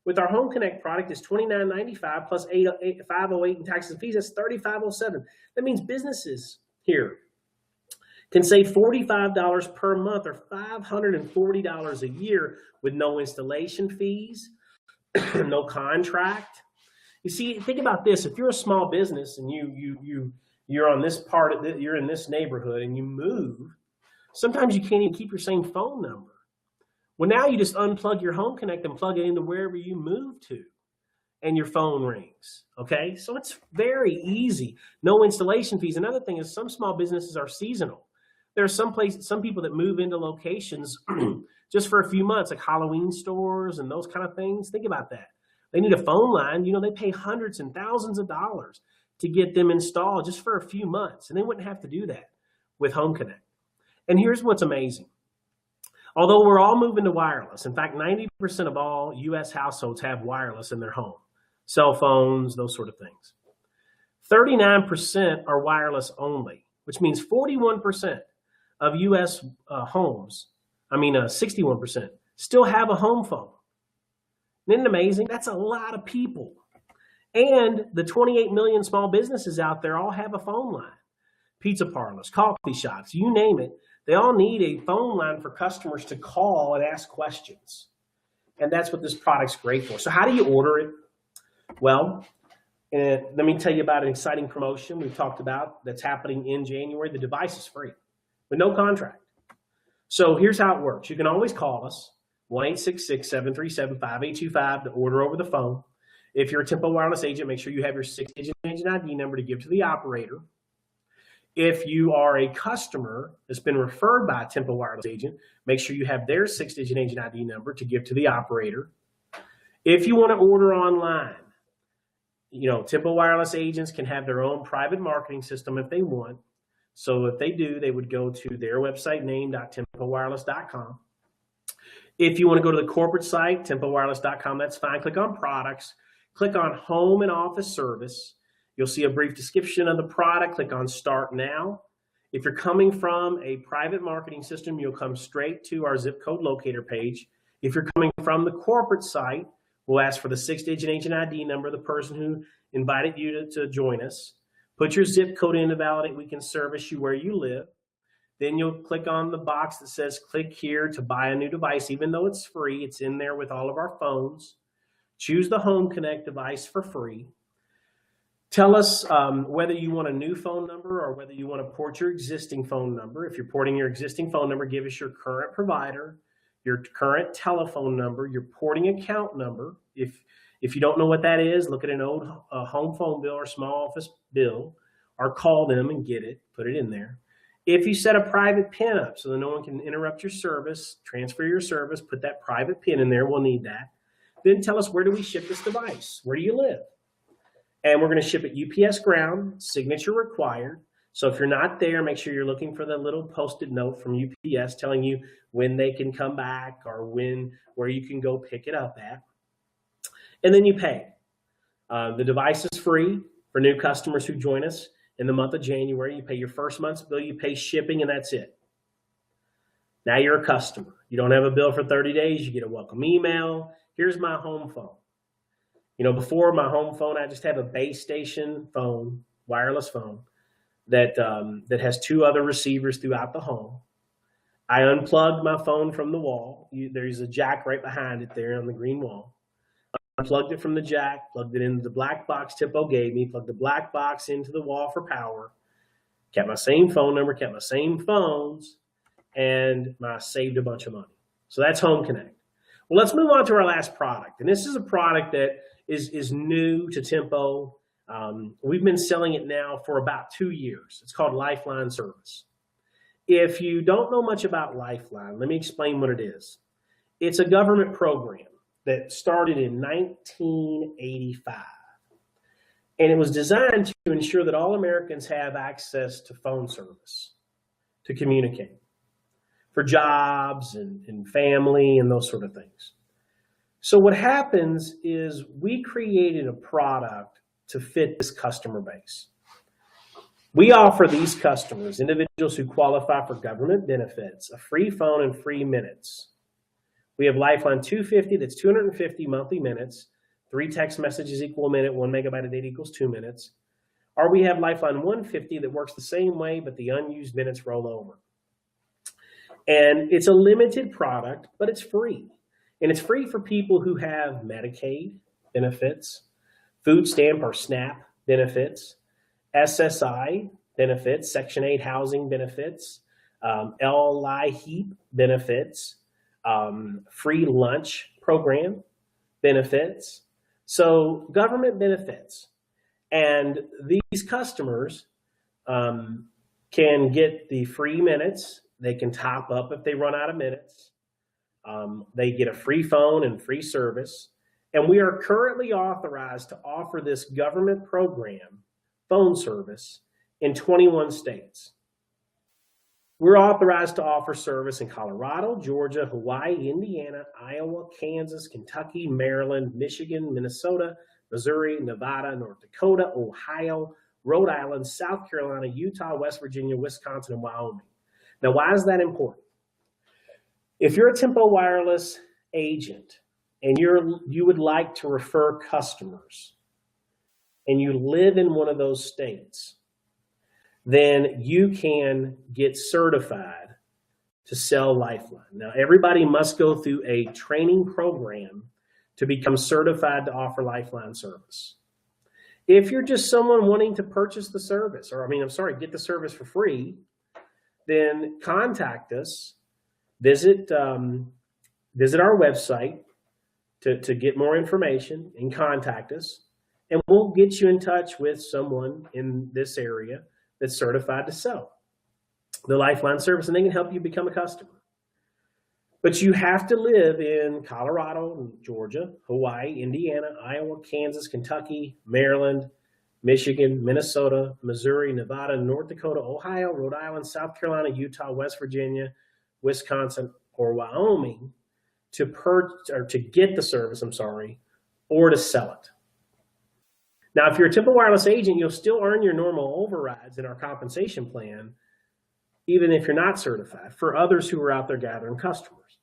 With our Home Connect product, it's $29.95 plus $508 in taxes and fees. That's $35.07. That means businesses here can save $45 per month or $540 a year with no installation fees, no contract. You see, think about this. If you're a small business and you're on this you're in this neighborhood and you move, sometimes you can't even keep your same phone number. Well, now you just unplug your Home Connect and plug it into wherever you move to, and your phone rings. Okay, so it's very easy. No installation fees. Another thing is some small businesses are seasonal. There are some people that move into locations just for a few months, like Halloween stores and those kind of things. Think about that. They need a phone line. They pay hundreds and thousands of dollars to get them installed just for a few months, and they wouldn't have to do that with Home Connect. And here's what's amazing. Although we're all moving to wireless, in fact, 90% of all U.S. households have wireless in their home, cell phones, those sort of things. 39% are wireless only, which means 41% of U.S. homes, 61%, still have a home phone. Isn't it amazing? That's a lot of people. And the 28 million small businesses out there all have a phone line. Pizza parlors, coffee shops, you name it. They all need a phone line for customers to call and ask questions. And that's what this product's great for. So how do you order it? Well, let me tell you about an exciting promotion we've talked about that's happening in January. The device is free with no contract. So here's how it works. You can always call us, 1-866-737-5825 to order over the phone. If you're a Tempo Wireless agent, make sure you have your 6-digit agent ID number to give to the operator. If you are a customer that's been referred by a Tempo Wireless agent, make sure you have their 6-digit agent ID number to give to the operator. If you want to order online, Tempo Wireless agents can have their own private marketing system if they want. So if they do, they would go to their website, name.tempowireless.com. If you want to go to the corporate site, tempowireless.com, that's fine. Click on products, click on home and office service. You'll see a brief description of the product. Click on Start Now. If you're coming from a private marketing system, you'll come straight to our zip code locator page. If you're coming from the corporate site, we'll ask for the 6-digit agent ID number, the person who invited you to join us. Put your zip code in to validate we can service you where you live. Then you'll click on the box that says click here to buy a new device. Even though it's free, it's in there with all of our phones. Choose the Home Connect device for free. Tell us whether you want a new phone number or whether you want to port your existing phone number. If you're porting your existing phone number, give us your current provider, your current telephone number, your porting account number. If you don't know what that is, look at an old home phone bill or small office bill, or call them and get it, put it in there. If you set a private PIN up so that no one can interrupt your service, transfer your service, put that private PIN in there, we'll need that. Then tell us, where do we ship this device? Where do you live? And we're going to ship it UPS ground, signature required. So if you're not there, make sure you're looking for the little post-it note from UPS telling you when they can come back or where you can go pick it up at. And then you pay. The device is free for new customers who join us in the month of January. You pay your first month's bill, you pay shipping, and that's it. Now you're a customer. You don't have a bill for 30 days. You get a welcome email. Here's my home phone. Before my home phone, I just have a base station phone. wireless phone that that has two other receivers throughout the home. I unplugged my phone from the wall. There's a jack right behind it there on the green wall. Unplugged it from the jack, plugged it into the black box Tempo gave me, plugged the black box into the wall for power, kept my same phone number, kept my same phones, and I saved a bunch of money. So that's Home Connect. Well, let's move on to our last product. And this is a product that is new to Tempo. We've been selling it now for about 2 years. It's called Lifeline Service. If you don't know much about Lifeline, let me explain what it is. It's a government program that started in 1985. And it was designed to ensure that all Americans have access to phone service to communicate for jobs and family and those sort of things. So what happens is we created a product to fit this customer base. We offer these customers, individuals who qualify for government benefits, a free phone and free minutes. We have Lifeline 250, that's 250 monthly minutes. 3 text messages equal a minute, 1 megabyte a day equals 2 minutes. Or we have Lifeline 150 that works the same way, but the unused minutes roll over. And it's a limited product, but it's free. And it's free for people who have Medicaid benefits, food stamp or SNAP benefits, SSI benefits, Section 8 housing benefits, LIHEAP benefits, free lunch program benefits. So government benefits. And these customers can get the free minutes. They can top up if they run out of minutes. They get a free phone and free service. And we are currently authorized to offer this government program, phone service, in 21 states. We're authorized to offer service in Colorado, Georgia, Hawaii, Indiana, Iowa, Kansas, Kentucky, Maryland, Michigan, Minnesota, Missouri, Nevada, North Dakota, Ohio, Rhode Island, South Carolina, Utah, West Virginia, Wisconsin, and Wyoming. Now, why is that important? If you're a Tempo Wireless agent and you would like to refer customers and you live in one of those states, then you can get certified to sell Lifeline. Now, everybody must go through a training program to become certified to offer Lifeline service. If you're just someone wanting to purchase the service, get the service for free, then contact us, visit our website to get more information and contact us, and we'll get you in touch with someone in this area that's certified to sell the Lifeline service, and they can help you become a customer. But you have to live in Colorado, Georgia, Hawaii, Indiana, Iowa, Kansas, Kentucky, Maryland, Michigan, Minnesota, Missouri, Nevada, North Dakota, Ohio, Rhode Island, South Carolina, Utah, West Virginia, Wisconsin, or Wyoming to get the service, or to sell it. Now, if you're a Tempo Wireless agent, you'll still earn your normal overrides in our compensation plan, even if you're not certified, for others who are out there gathering customers.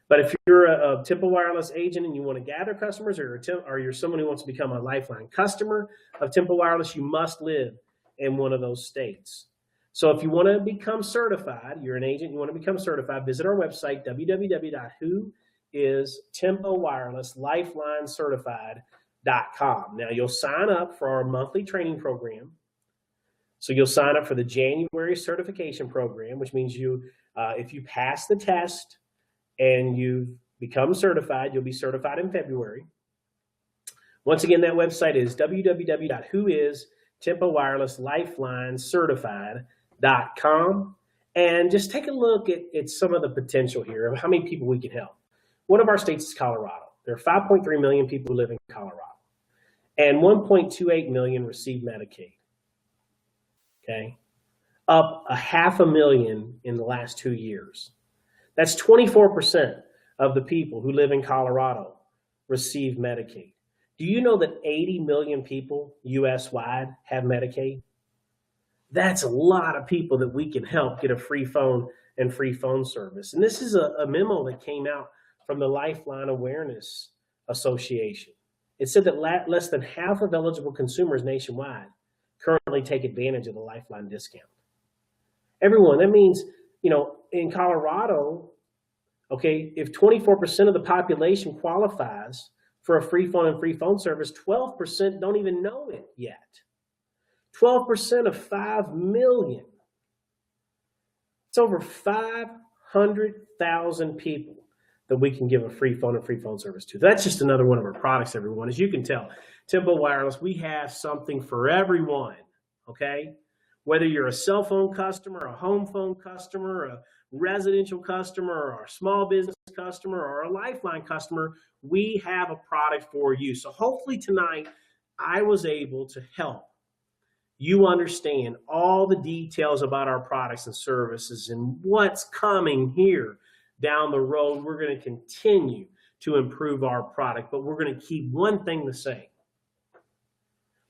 But if you're a Tempo Wireless agent and you want to gather customers, or you're someone who wants to become a Lifeline customer of Tempo Wireless, you must live in one of those states. So if you want to become certified, you're an agent, you want to become certified, visit our website, www.whoistempoWirelessLifelineCertified.com. Now, you'll sign up for our monthly training program. So you'll sign up for the January certification program, which means if you pass the test and you've become certified, you'll be certified in February. Once again, that website is www.whoistempoWirelessLifelineCertified.com. And just take a look at some of the potential here of how many people we can help. One of our states is Colorado. There are 5.3 million people who live in Colorado, and 1.28 million receive Medicaid. Okay, up 500,000 in the last 2 years. That's 24% of the people who live in Colorado receive Medicaid. Do you know that 80 million people US-wide have Medicaid? That's a lot of people that we can help get a free phone and free phone service. And this is a memo that came out from the Lifeline Awareness Association. It said that less than half of eligible consumers nationwide currently take advantage of the Lifeline discount. Everyone, that means, in Colorado, okay, if 24% of the population qualifies for a free phone and free phone service, 12% don't even know it yet. 12% of 5 million. It's over 500,000 people that we can give a free phone and free phone service to. That's just another one of our products, everyone. As you can tell, Tempo Wireless, we have something for everyone, okay? Whether you're a cell phone customer, a home phone customer, a residential customer, or a small business customer, or a Lifeline customer, we have a product for you. So hopefully tonight I was able to help you understand all the details about our products and services and what's coming here down the road. We're going to continue to improve our product, but we're going to keep one thing the same.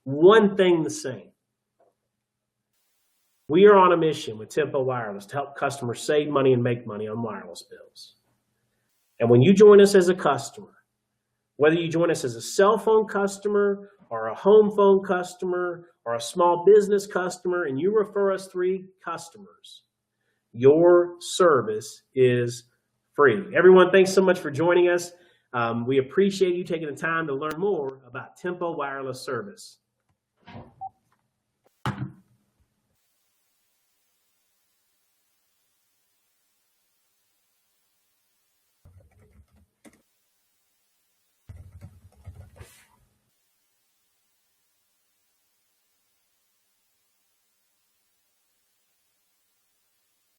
One thing the same. We are on a mission with Tempo Wireless to help customers save money and make money on wireless bills. And when you join us as a customer, whether you join us as a cell phone customer or a home phone customer or a small business customer, and you refer us 3 customers, your service is free. Everyone, thanks so much for joining us. We appreciate you taking the time to learn more about Tempo Wireless service.